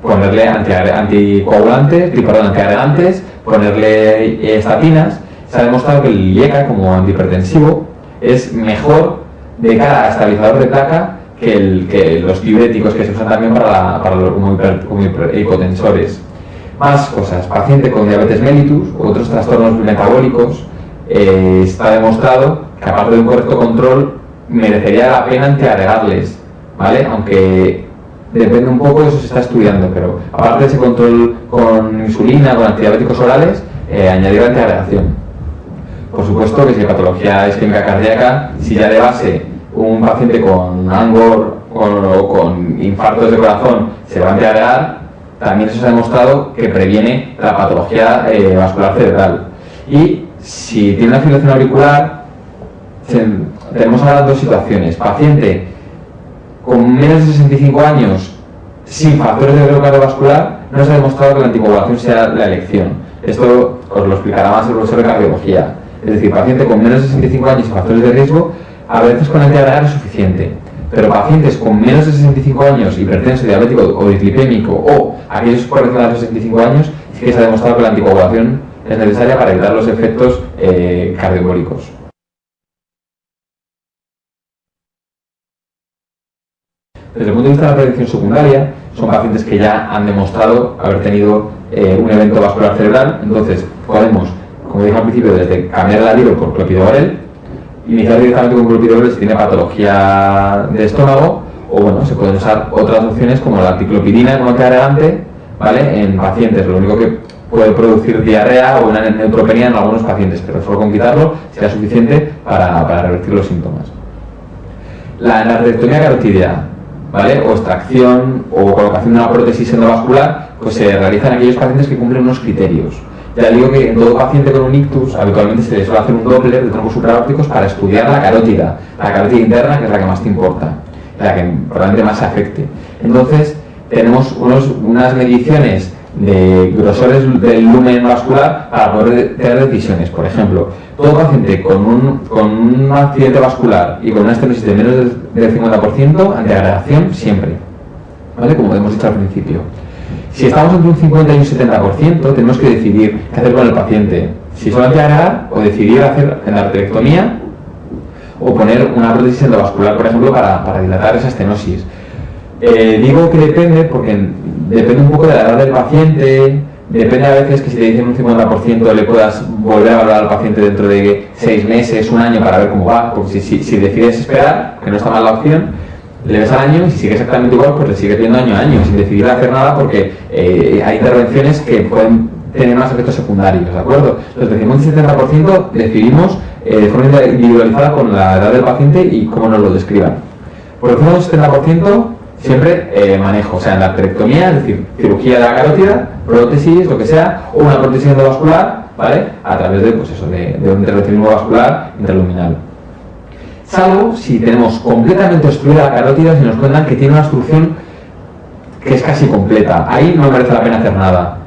ponerle anticoagulantes, antiagregantes, ponerle estatinas. Se ha demostrado que el IECA como antihipertensivo es mejor de cara a estabilizador de placa que los diuréticos que se usan también como hipotensores. Más cosas. Paciente con diabetes mellitus u otros trastornos metabólicos, está demostrado que aparte de un correcto control merecería la pena antiagregarles, ¿vale? Aunque depende un poco, eso se está estudiando, pero aparte de ese control con insulina, con antidiabéticos orales, añadir antiagregación. Por supuesto que si hay patología isquémica cardíaca, si ya de base un paciente con angor o con infartos de corazón se va a antiagregar, también eso se ha demostrado que previene la patología vascular cerebral. Y si tiene una fibrilación auricular, tenemos ahora dos situaciones. Paciente con menos de 65 años sin factores de riesgo cardiovascular, no se ha demostrado que la anticoagulación sea la elección. Esto os lo explicará más el profesor de cardiología. Es decir, paciente con menos de 65 años y factores de riesgo, a veces con antiagregar es suficiente. Pero pacientes con menos de 65 años, hipertenso, diabético o dislipémico, o aquellos por encima de los 65 años, sí que se ha demostrado que la anticoagulación es necesaria para evitar los efectos cardioembólicos. Desde el punto de vista de la prevención secundaria, son pacientes que ya han demostrado haber tenido un evento vascular cerebral, entonces podemos, como dije al principio, desde cambiar el alilo por clopidogrel, iniciar directamente con clopidogrel si tiene patología de estómago, o bueno, se pueden usar otras opciones como la anticlopidina como antiagregante, ¿vale? En pacientes, lo único que puede producir diarrea o una neutropenia en algunos pacientes, pero solo con quitarlo será suficiente para revertir los síntomas. La endarterectomía carotídea, ¿vale? O extracción o colocación de una prótesis endovascular, pues se realiza en aquellos pacientes que cumplen unos criterios. Ya digo que en todo paciente con un ictus habitualmente se le suele hacer un Doppler de troncos supraópticos para estudiar la carótida interna, que es la que más te importa, la que probablemente más se afecte. Entonces tenemos unas mediciones de grosores del lumen vascular para poder tener decisiones. Por ejemplo, todo paciente con un accidente vascular y con una estenosis de menos del 50%, antiagregación siempre, ¿vale? Como hemos dicho al principio. Si estamos entre un 50 y un 70%, tenemos que decidir qué hacer con el paciente. Si solo antiagregar o decidir hacer endarterectomía o poner una prótesis endovascular, por ejemplo, para dilatar esa estenosis. Digo que depende porque depende un poco de la edad del paciente, depende a veces que si te dicen un 50% le puedas volver a valorar al paciente dentro de 6 meses, un año para ver cómo va, porque si decides esperar, que no está mal la opción, le ves al año y si sigue exactamente igual, pues le sigues viendo año a año, sin decidir hacer nada porque hay intervenciones que pueden tener más efectos secundarios, ¿de acuerdo? Entonces, decimos un 70% decidimos de forma individualizada con la edad del paciente y cómo nos lo describan. Por encima del 70% siempre manejo, o sea, en la arterectomía, es decir, cirugía de la carótida, prótesis, lo que sea, o una prótesis endovascular, ¿vale? A través de, pues eso, de un intervencionismo vascular intraluminal. Salvo si tenemos completamente obstruida la carótida, si nos cuentan que tiene una obstrucción que es casi completa. Ahí no merece la pena hacer nada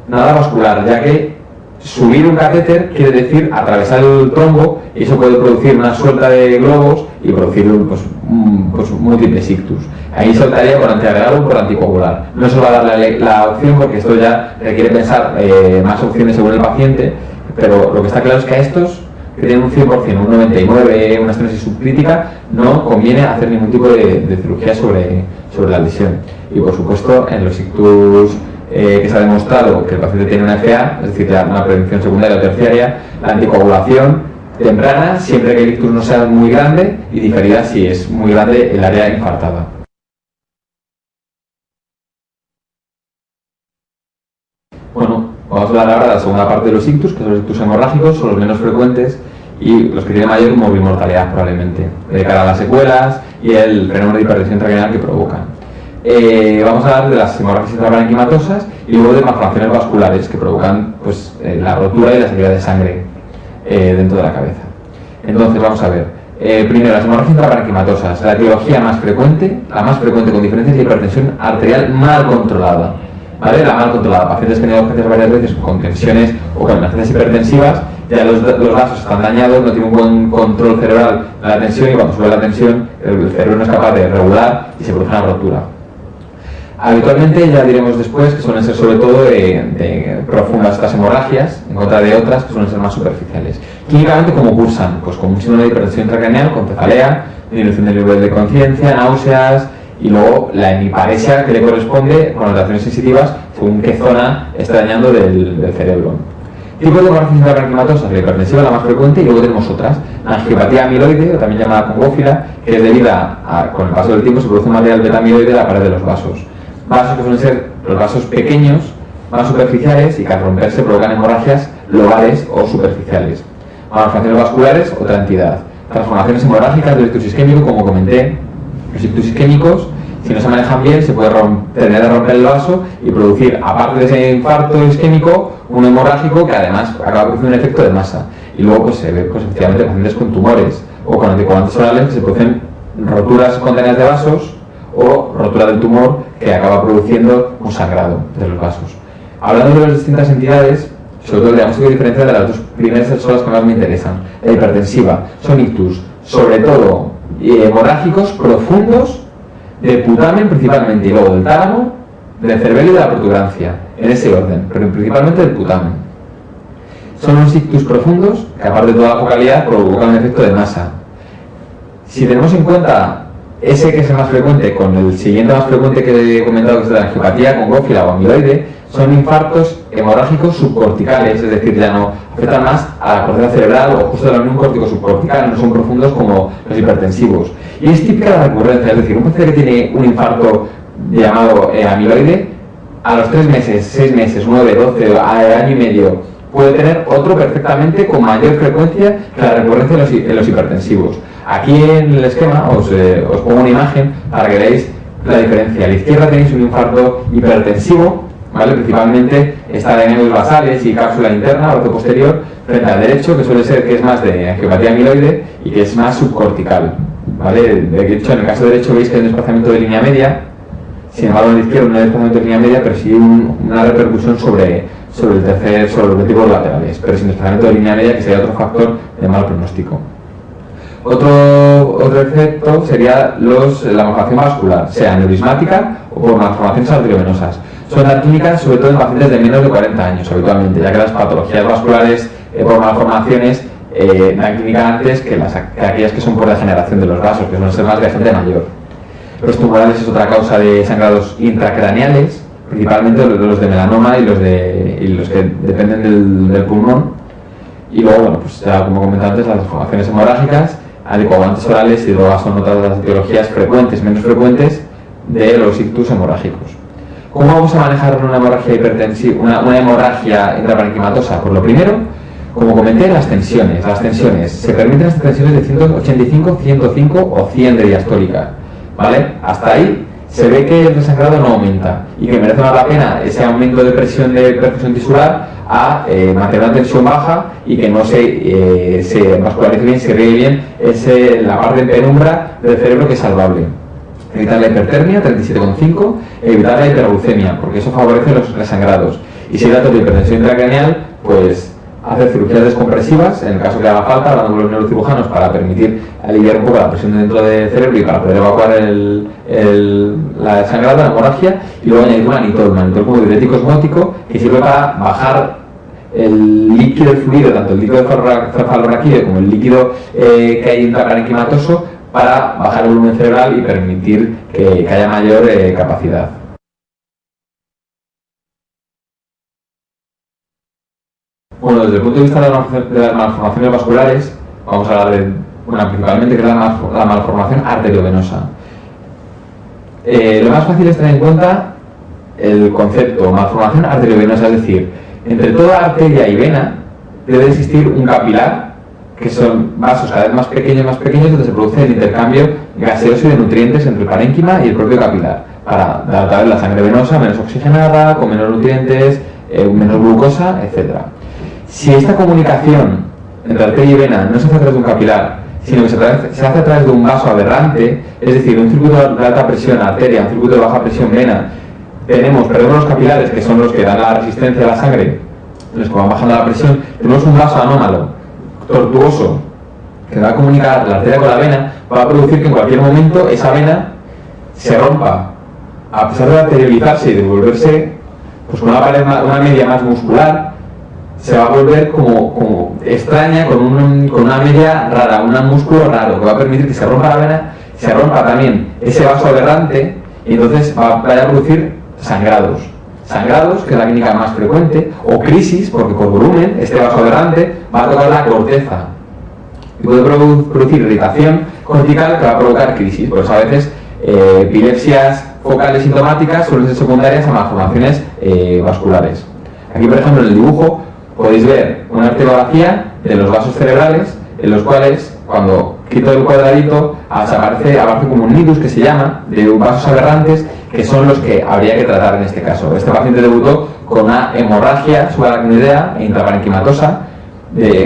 vascular, ya que subir un catéter quiere decir atravesar el trombo y eso puede producir una suelta de globos y producir pues múltiples ictus. Ahí se optaría por antiagregar o por anticoagular. No se va a dar la opción porque esto ya requiere pensar más opciones según el paciente, pero lo que está claro es que a estos que tienen un 100%, un 99%, una estenosis subcrítica, no conviene hacer ningún tipo de cirugía sobre la lesión. Y por supuesto, en los ictus que se ha demostrado que el paciente tiene una FA, es decir, una prevención secundaria o terciaria, la anticoagulación temprana, siempre que el ictus no sea muy grande, y diferida si es muy grande el área infartada. Bueno, vamos a hablar ahora de la segunda parte de los ictus, que son los ictus hemorrágicos, son los menos frecuentes y los que tienen mayor morbimortalidad probablemente, de cara a las secuelas y el fenómeno de hipertensión intracraneal que provocan. Vamos a hablar de las hemorragias intraparenquimatosas y luego de malformaciones vasculares que provocan pues, la rotura y la salida de sangre dentro de la cabeza. Entonces, vamos a ver. Primero, las hemorragias intraparenquimatosas. La etiología más frecuente, la más frecuente con diferencia, es la hipertensión arterial mal controlada. ¿Vale? La mal controlada. Pacientes que han tenido urgencias varias veces con tensiones o con emergencias hipertensivas, ya los vasos están dañados, no tienen un buen control cerebral de la tensión y cuando sube la tensión el cerebro no es capaz de regular y se produce una rotura. Habitualmente, ya diremos después, que suelen ser sobre todo de profundas estas hemorragias, en contra de otras que suelen ser más superficiales. Clínicamente, ¿cómo cursan? Pues con un síndrome de hipertensión intracraneal, con cefalea, disminución del nivel de conciencia, náuseas y luego la hemiparesia que le corresponde con alteraciones sensitivas según qué zona está dañando del cerebro. Tipos de hemorragias intraparenquimatosas, la hipertensiva es la más frecuente y luego tenemos otras. La angiopatía amiloide, o también llamada congófila, que es debida a, con el paso del tiempo, se produce un material beta-amiloide en la pared de los vasos. Vasos que suelen ser los vasos pequeños, más superficiales y que al romperse provocan hemorragias lobales o superficiales. Malformaciones vasculares, otra entidad. Transformaciones hemorrágicas del ictus isquémico, como comenté. Los ictus isquémicos, si no se manejan bien, se puede tener de romper el vaso y producir, aparte de ese infarto isquémico, un hemorrágico que además acaba produciendo un efecto de masa. Y luego pues, se ve pues, efectivamente pacientes con tumores o con anticoagulantes orales que se producen roturas espontáneas de vasos o rotura del tumor que acaba produciendo un sangrado de los vasos. Hablando de las distintas entidades, sobre todo el diagnóstico diferencial de las dos primeras son las que más me interesan. La hipertensiva son ictus, sobre todo hemorrágicos profundos de putamen principalmente y luego del tálamo, del cerebelo y de la protuberancia, en ese orden, pero principalmente del putamen. Son unos ictus profundos que aparte de toda la focalidad provocan un efecto de masa. Si tenemos en cuenta ese que es el más frecuente, con el siguiente más frecuente que he comentado, que es la angiopatía congófila o amiloide, son infartos hemorrágicos subcorticales, es decir, ya no afectan más a la corteza cerebral o justo a la unión córtico subcortical, no son profundos como los hipertensivos. Y es típica la recurrencia, es decir, un paciente que tiene un infarto llamado amiloide, a los 3 meses, 6 meses, 9, 12, año y medio, puede tener otro perfectamente con mayor frecuencia que la recurrencia en los hipertensivos. Aquí en el esquema os pongo una imagen para que veáis la diferencia. A la izquierda tenéis un infarto hipertensivo, ¿vale? Principalmente está de nervios basales y cápsula interna, brazo posterior, frente al derecho, que suele ser que es más de angiopatía amiloide y que es más subcortical, ¿vale? De hecho, en el caso derecho veis que hay un desplazamiento de línea media, sin embargo en el izquierdo no hay desplazamiento de línea media, pero sí una repercusión sobre los objetivos laterales, pero sin desplazamiento de línea media, que sería otro factor de mal pronóstico. Otro efecto sería la malformación vascular, sea neurismática o por malformaciones arteriovenosas. Son las clínicas sobre todo en pacientes de menos de 40 años habitualmente, ya que las patologías vasculares por malformaciones dan clínica antes que aquellas que son por degeneración de los vasos, que suelen ser más de gente mayor. Los tumorales es otra causa de sangrados intracraneales, principalmente los de melanoma y los que dependen del pulmón. Y luego, bueno, pues ya como comentaba antes, las malformaciones hemorrágicas, anticoagulantes orales y drogas son otras de las etiologías frecuentes, menos frecuentes, de los ictus hemorrágicos. ¿Cómo vamos a manejar una hemorragia hipertensiva, una hemorragia intraparenquimatosa? Pues lo primero, como comenté, las tensiones. Las tensiones, se permiten las tensiones de 185, 105 o 100 de diastólica, ¿vale? Hasta ahí se ve que el desangrado no aumenta y que merece más la pena ese aumento de presión de perfusión tisular a mantener una tensión baja y que no se vascularice bien, se irrigue bien la parte en penumbra del cerebro que es salvable. Evitar la hipertermia, 37,5, evitar la hiperglucemia, porque eso favorece los resangrados. Y si hay datos de hipertensión intracraneal, pues hacer cirugías descompresivas, en el caso que haga falta, hablando con los neurocirujanos para permitir aliviar un poco la presión dentro del cerebro y para poder evacuar la desangrado, la hemorragia, y luego añadir manitol como diurético osmótico, que sirve para bajar el líquido, el fluido, tanto el líquido cefalorraquídeo como el líquido que hay intraparenquimatoso, para bajar el volumen cerebral y permitir que haya mayor capacidad. Bueno, desde el punto de vista de las malformaciones vasculares, vamos a hablar de una principalmente, que es la malformación arteriovenosa. Lo más fácil es tener en cuenta el concepto malformación arteriovenosa, es decir, entre toda arteria y vena debe existir un capilar, que son vasos cada vez más pequeños, donde se produce el intercambio gaseoso y de nutrientes entre el parénquima y el propio capilar, para dar la sangre venosa menos oxigenada, con menos nutrientes, menos glucosa, etc. Si esta comunicación entre arteria y vena no se hace a través de un capilar, sino que se hace a través de un vaso aberrante, es decir, un circuito de alta presión arteria, un circuito de baja presión vena, perdemos los capilares, que son los que dan la resistencia a la sangre, los que van bajando la presión, tenemos un vaso anómalo, tortuoso, que va a comunicar la arteria con la vena, va a producir que en cualquier momento esa vena se rompa, a pesar de arterializarse y de volverse pues una media más muscular, se va a volver como extraña, con una media rara, un músculo raro, que va a permitir que se rompa la vena, se rompa también ese vaso aberrante, y entonces vaya a producir sangrados, que es la clínica más frecuente, o crisis, porque por volumen este vaso aberrante va a tocar la corteza y puede producir irritación cortical que va a provocar crisis. Por eso a veces epilepsias focales sintomáticas suelen ser secundarias a malformaciones vasculares. Aquí, por ejemplo, en el dibujo podéis ver una arteriografía de los vasos cerebrales, en los cuales, cuando quito el cuadradito, aparece como un nidus, que se llama, de vasos aberrantes, que son los que habría que tratar en este caso. Este paciente debutó con una hemorragia subaracnoidea e intraparenquimatosa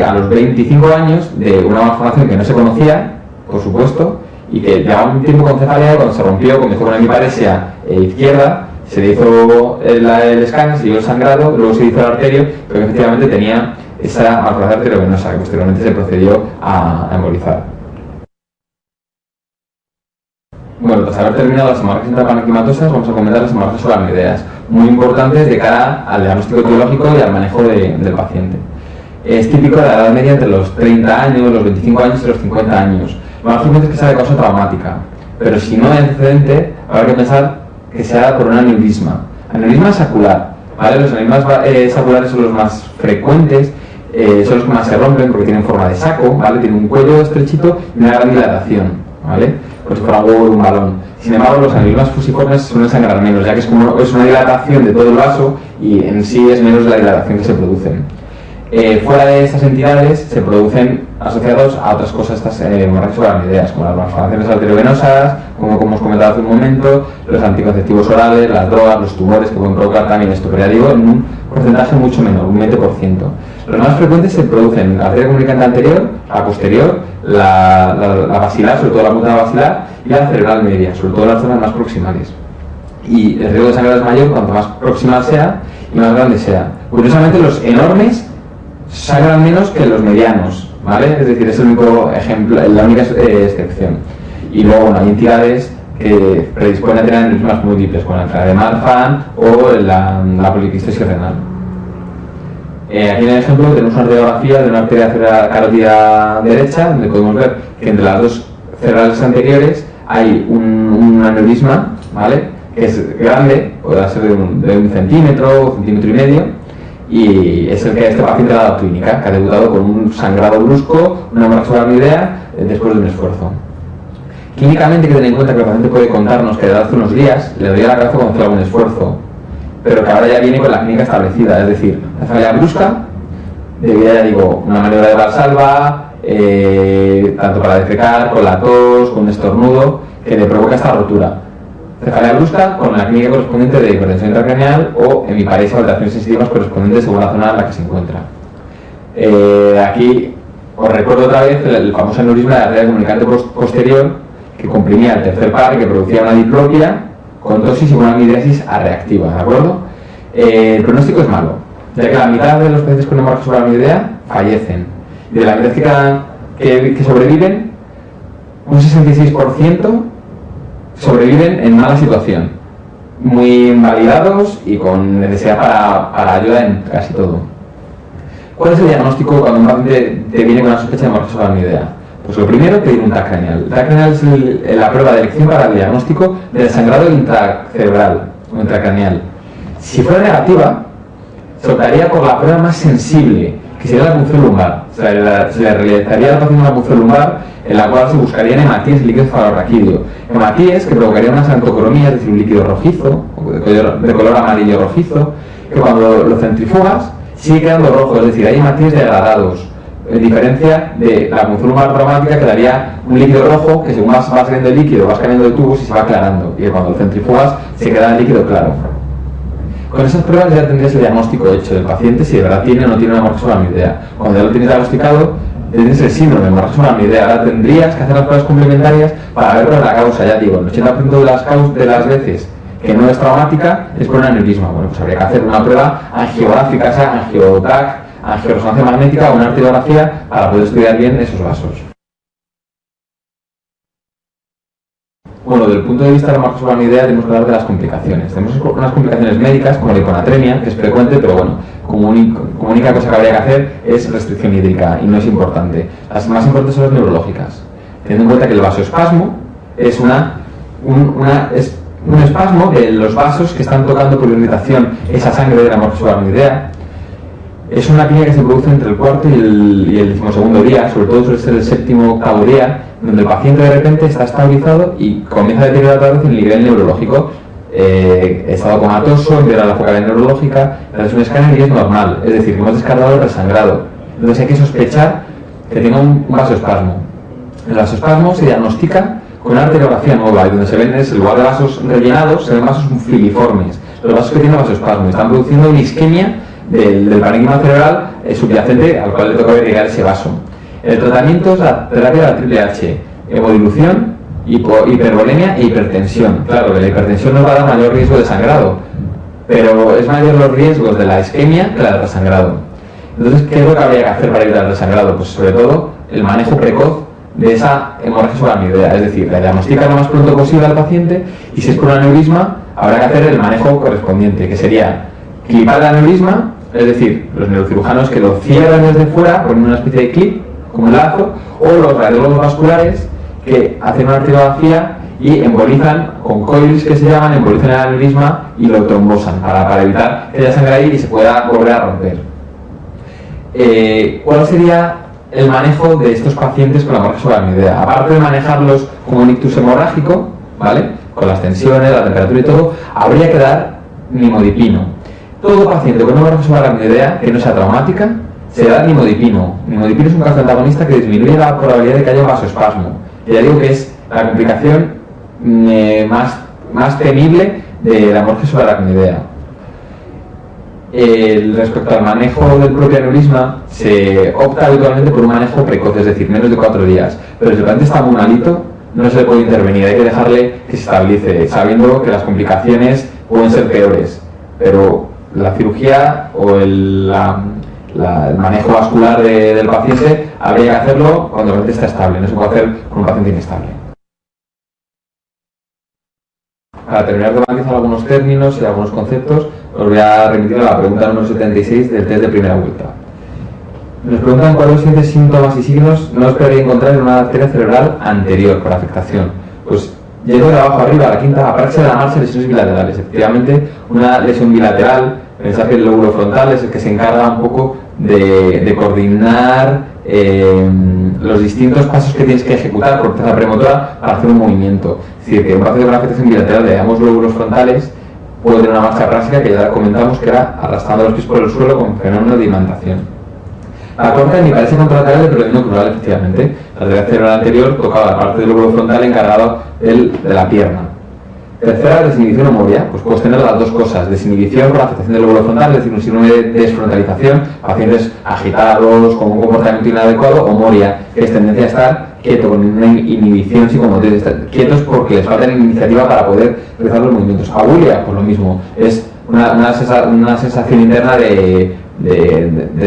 a los 25 años, de una malformación que no se conocía, por supuesto, y que llevaba un tiempo con cefalea, y cuando se rompió, comenzó con una hemiparesia izquierda, se le hizo el scan, se dio el sangrado, luego se hizo el arterio, pero que efectivamente tenía esa malformación arteriovenosa, que posteriormente se procedió a embolizar. Bueno, tras haber terminado las hemorragias intraparenquimatosas, vamos a comentar las hemorragias subaracnoideas, muy importantes de cara al diagnóstico etiológico y al manejo del paciente. Es típico de la edad media entre los 30 años, los 25 años y los 50 años. Lo más frecuente es que sea de causa traumática, pero si no hay antecedente, habrá que pensar que sea por un aneurisma. Aneurisma sacular, ¿vale? Los aneurismas saculares son los más frecuentes, son los que más se rompen porque tienen forma de saco, ¿vale? Tienen un cuello estrechito y una gran dilatación, ¿vale? Como si fuera huevo de un balón. Sin embargo, los aneurismas fusiformes suelen sangrar menos, ya que es una dilatación de todo el vaso y en sí es menos la dilatación que se producen. Fuera de estas entidades se producen asociados a otras cosas estas hemorragias subaracnoideas, como las malformaciones arteriovenosas, como hemos comentado hace un momento, los anticonceptivos orales, las drogas, los tumores que pueden provocar también esto, pero ya digo, en un porcentaje mucho menor, un 20%. Los más frecuentes se producen en la arteria comunicante anterior, la posterior, la basilar, sobre todo la punta basilar, y la cerebral media, sobre todo las zonas más proximales. Y el riesgo de sangrar es mayor cuanto más proximal sea y más grande sea. Curiosamente, los enormes sangran menos que los medianos, ¿vale? Es decir, es el único ejemplo, la única excepción. Y luego, bueno, hay entidades que predisponen a tener aneurismas múltiples, como la enfermedad de Marfan o la poliquistosis renal. Aquí en el ejemplo tenemos una radiografía de una arteria carótida derecha, donde podemos ver que entre las dos cerebrales anteriores hay un un aneurisma, ¿vale? Que es grande, puede ser de un centímetro, centímetro y medio, y es el que este paciente ha dado clínica, que ha debutado con un sangrado brusco, una hemorragia subaracnoidea después de un esfuerzo. Clínicamente hay que tener en cuenta que el paciente puede contarnos que desde hace unos días le dolía la cabeza cuando hacía algún esfuerzo, pero que ahora ya viene con la clínica establecida, es decir, la falla brusca, debido a, ya digo, una maniobra de Valsalva, tanto para defecar, con la tos, con un estornudo, que le provoca esta rotura. Cefalia brusca con la clínica correspondiente de hipertensión intracraneal o hemiparesia o alteraciones sensitivas correspondientes según la zona en la que se encuentra. Aquí os recuerdo otra vez el famoso aneurisma de la arteria comunicante posterior que comprimía el tercer par y que producía una diplopia con tosis y una midriasis reactiva, ¿de acuerdo? El pronóstico es malo, ya que la mitad de los pacientes con hemorragia subaracnoidea fallecen. Y de la mitad que sobreviven, un 66% sobreviven en mala situación, muy invalidados y con necesidad para ayuda en casi todo. ¿Cuál es el diagnóstico cuando un paciente te viene con una sospecha de hemorragia subaracnoidea? Pues lo primero, pedir un TAC craneal. El TAC craneal es la prueba de elección para el diagnóstico del sangrado intracerebral o intracraneal. Si fuera negativa, se optaría por la prueba más sensible, que sería la punción lumbar. Se le realizaría al paciente una punción lumbar en la cual se buscarían hematíes líquidos cefalorraquídeo. Hematíes que provocarían una xantocromía, es decir, un líquido rojizo, de color amarillo rojizo, que cuando lo centrifugas sigue quedando rojo, es decir, hay hematíes degradados. En diferencia de la punción lumbar traumática, que daría un líquido rojo que según vas saliendo el líquido, vas cambiando de tubos y se va aclarando. Y cuando lo centrifugas se queda el líquido claro. Con esas pruebas ya tendrías el diagnóstico hecho del paciente si de verdad tiene o no tiene una hemorragia subaracnoidea. Cuando ya lo tienes diagnosticado, tienes el síndrome de hemorragia subaracnoidea. Ahora tendrías que hacer las pruebas complementarias para ver cuál es la causa. Ya digo, el 80% de las veces que no es traumática es por un aneurisma. Bueno, pues habría que hacer una prueba angiográfica, sea angiotac, angioresonancia magnética o una arteriografía para poder estudiar bien esos vasos. Bueno, desde el punto de vista de la hemorragia subaracnoidea tenemos que hablar de las complicaciones. Tenemos unas complicaciones médicas como la hiponatremia, que es frecuente, pero bueno, como única cosa que habría que hacer es restricción hídrica y no es importante. Las más importantes son las neurológicas. Teniendo en cuenta que el vasoespasmo es un espasmo de los vasos que están tocando por irritación esa sangre de la hemorragia subaracnoidea. Es una apnea que se produce entre el cuarto y el 12º día, sobre todo suele ser el 7º, 8º día, donde el paciente de repente está estabilizado y comienza a deteriorar otra vez el nivel neurológico. Estado comatoso, empeora la focalidad neurológica, la presión escáner y es normal, es decir, que hemos descargado el resangrado. Entonces hay que sospechar que tenga un vasoespasmo. El vasoespasmo se diagnostica con una arteriografía nueva y donde se ven es, en lugar de vasos rellenados, se ven vasos filiformes. Los vasos que tienen vasoespasmo están produciendo una isquemia del parénquima cerebral subyacente al cual le toca irrigar ese vaso. El tratamiento es la terapia de la triple H: hemodilución, hipervolemia e hipertensión. Claro, que la hipertensión nos va a dar mayor riesgo de sangrado, pero es mayor los riesgos de la isquemia que la del resangrado. Entonces, ¿qué es lo que habría que hacer para evitar el resangrado? Pues sobre todo el manejo precoz de esa hemorragia subaracnoidea, es decir, la diagnostica lo más pronto posible al paciente y si es por un aneurisma habrá que hacer el manejo correspondiente, que sería clipar el aneurisma, es decir, los neurocirujanos que lo cierran desde fuera con una especie de clip, como un lazo, o los radiólogos vasculares que hacen una arteriografía y embolizan con coils que se llaman, embolizan el aneurisma y lo trombosan para evitar que haya sangre ahí y se pueda volver a romper. ¿Cuál sería el manejo de estos pacientes con la hemorragia subaracnoidea? Aparte de manejarlos como un ictus hemorrágico, ¿vale?, con las tensiones, la temperatura y todo, habría que dar nimodipino. Todo paciente con hemorragia subaracnoidea que no sea traumática se da nimodipino. Nimodipino es un antagonista que disminuye la probabilidad de que haya un vasoespasmo. Y ya digo que es la complicación más temible de la hemorragia subaracnoidea. Respecto al manejo del propio aneurisma, se opta habitualmente por un manejo precoz, es decir, menos de 4 días. Pero si el paciente está muy malito, no se le puede intervenir, hay que dejarle que se estabilice, sabiendo que las complicaciones pueden ser peores. Pero la cirugía o el manejo vascular del paciente habría que hacerlo cuando el paciente está estable, no se puede hacer con un paciente inestable. Para terminar de analizar algunos términos y algunos conceptos, os voy a remitir a la pregunta número 76 del test de primera vuelta. Nos preguntan cuáles los siguientes síntomas y signos no esperaría encontrar en una arteria cerebral anterior por afectación. Pues Yendo de abajo arriba, la quinta, apraxia de la marcha, lesiones bilaterales. Efectivamente, una lesión bilateral, pensad que el lóbulo frontal es el que se encarga un poco de coordinar los distintos pasos que tienes que ejecutar por corteza premotora para hacer un movimiento. Es decir, que un paciente con una afectación bilateral de ambos lóbulos frontales puede tener una marcha apráxica que ya comentamos que era arrastrando los pies por el suelo con fenómeno de imantación. La cuarta ni parece contralateral del predominio crural, efectivamente. La arteria cerebral anterior tocaba la parte del lóbulo frontal encargado de la pierna. Tercera, desinhibición o moria. Pues puedes tener las dos cosas: desinhibición con la afectación del lóbulo frontal, es decir, un síndrome de desfrontalización, pacientes agitados, con un comportamiento inadecuado, o moria, que es tendencia a estar quieto, con una inhibición psicomotriz, estar quietos porque les falta iniciativa para poder realizar los movimientos. Abulia, pues lo mismo, es una sensación interna de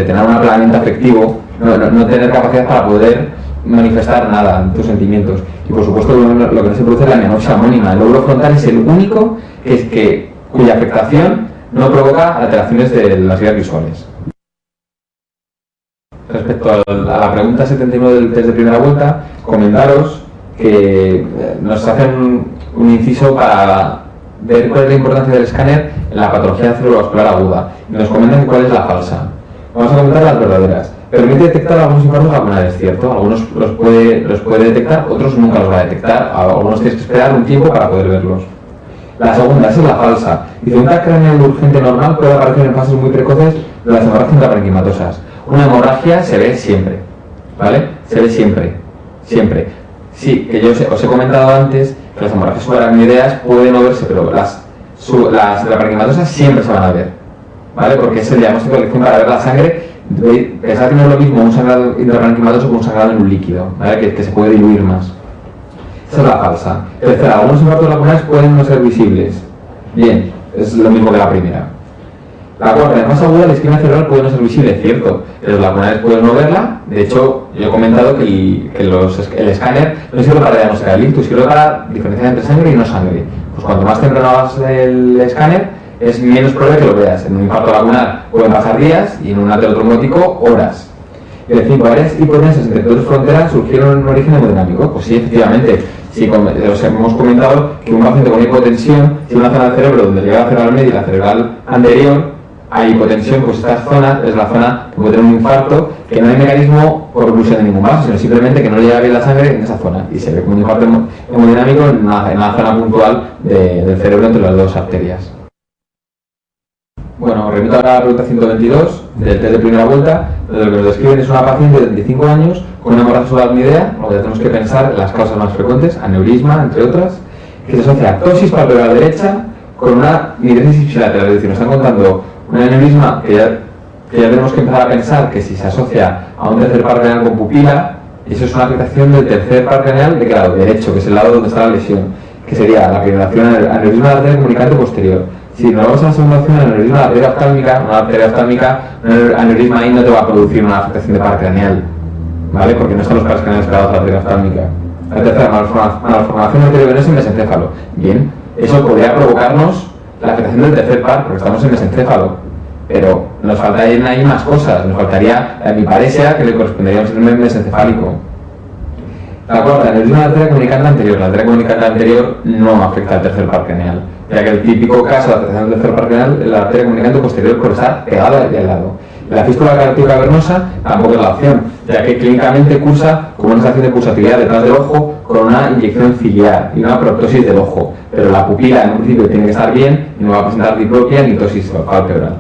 tener un aplanamiento afectivo, no tener capacidad para poder manifestar nada en tus sentimientos. Y por supuesto lo que no se produce es la menoxia homónima. El lóbulo frontal es el único cuya afectación no provoca alteraciones de las guías visuales. Respecto a la pregunta 71 del test de primera vuelta, comentaros que nos hacen un inciso para ver cuál es la importancia del escáner en la patología cerebrovascular aguda. Y nos comentan cuál es la falsa. Vamos a comentar las verdaderas. Permite detectar algunos infartos lacunares, ¿cierto? Algunos los puede detectar, otros nunca los va a detectar. Algunos tienes que esperar un tiempo para poder verlos. La segunda, esa es la falsa. Dice, un TAC craneal urgente normal puede aparecer en fases muy precoces de las hemorragias intraparenquimatosas. Una hemorragia se ve siempre, ¿vale? Se ve siempre, siempre. Sí, que yo os he comentado antes que las hemorragias subaracnoideas pueden no verse, pero las intraparenquimatosas siempre se van a ver, ¿vale? Porque es el diagnóstico de elección para ver la sangre. Pensad que no es lo mismo un sangrado intraparenquimatoso que un sangrado en un líquido, ¿vale? Que se puede diluir más. Esa es la falsa. Tercera, algunos infartos lacunares pueden no ser visibles. Bien, es lo mismo que la primera. La cuarta, en fase aguda, la isquemia cerebral puede no ser visible, cierto. Los lacunares pueden no verla. De hecho, yo he comentado que el escáner no sirve para diagnosticar el ictus, sirve para diferenciar entre sangre y no sangre. Pues cuanto más temprano hagas el escáner, es menos probable que lo veas. En un infarto lacunar pueden pasar días y en un aterotrombótico horas. Y el 5, varias hipotensas entre dos fronteras surgieron en un origen hemodinámico. Pues sí, efectivamente. Sí, os hemos comentado que un paciente con hipotensión tiene una zona del cerebro donde llega la cerebral media y la cerebral anterior. Hay hipotensión, pues esta zona es la zona que puede tener un infarto, que no hay mecanismo por oclusión de ningún vaso, sino simplemente que no le llega bien la sangre en esa zona. Y se ve como un infarto hemodinámico en una zona puntual del cerebro entre las dos arterias. Bueno, remito ahora a la pregunta 122 del test de primera vuelta, donde lo que nos describen es una paciente de 25 años con una hemorragia subaracnoidea, lo que tenemos que pensar en las causas más frecuentes, aneurisma, entre otras, que se asocia a ptosis palpebral derecha con una midriasis ipsilateral. Es decir, nos están contando un aneurisma que ya tenemos que empezar a pensar que si se asocia a un tercer par craneal con pupila, eso es una afectación del tercer par craneal de lado derecho, que es el lado donde está la lesión, que sería la primera opción, aneurisma de la arteria comunicante posterior. Si nos vamos a la segunda opción, aneurisma de la arteria oftálmica, un aneurisma ahí no te va a producir una afectación de par craneal, ¿vale? Porque no están los pares craneales pegados a la arteria oftálmica. La tercera, malformación arteriovenosa en mesencéfalo. Bien, eso podría provocarnos la afectación del tercer par, porque estamos en mesencéfalo. Pero nos faltarían ahí más cosas. Nos faltaría la hemiparesia, que le correspondería a un síndrome mesencefálico. La cuarta, aneurisma de la arteria comunicante anterior. La arteria comunicante anterior no afecta al tercer par craneal, ya que el típico caso de afectación del tercer par craneal es la arteria comunicante posterior por estar pegada al lado. La fístula carótida cavernosa tampoco es la opción, ya que clínicamente cursa como una sensación de pulsatividad detrás del ojo con una inyección ciliar y una proptosis del ojo, pero la pupila en un principio tiene que estar bien y no va a presentar diplopia ni ptosis palpebral.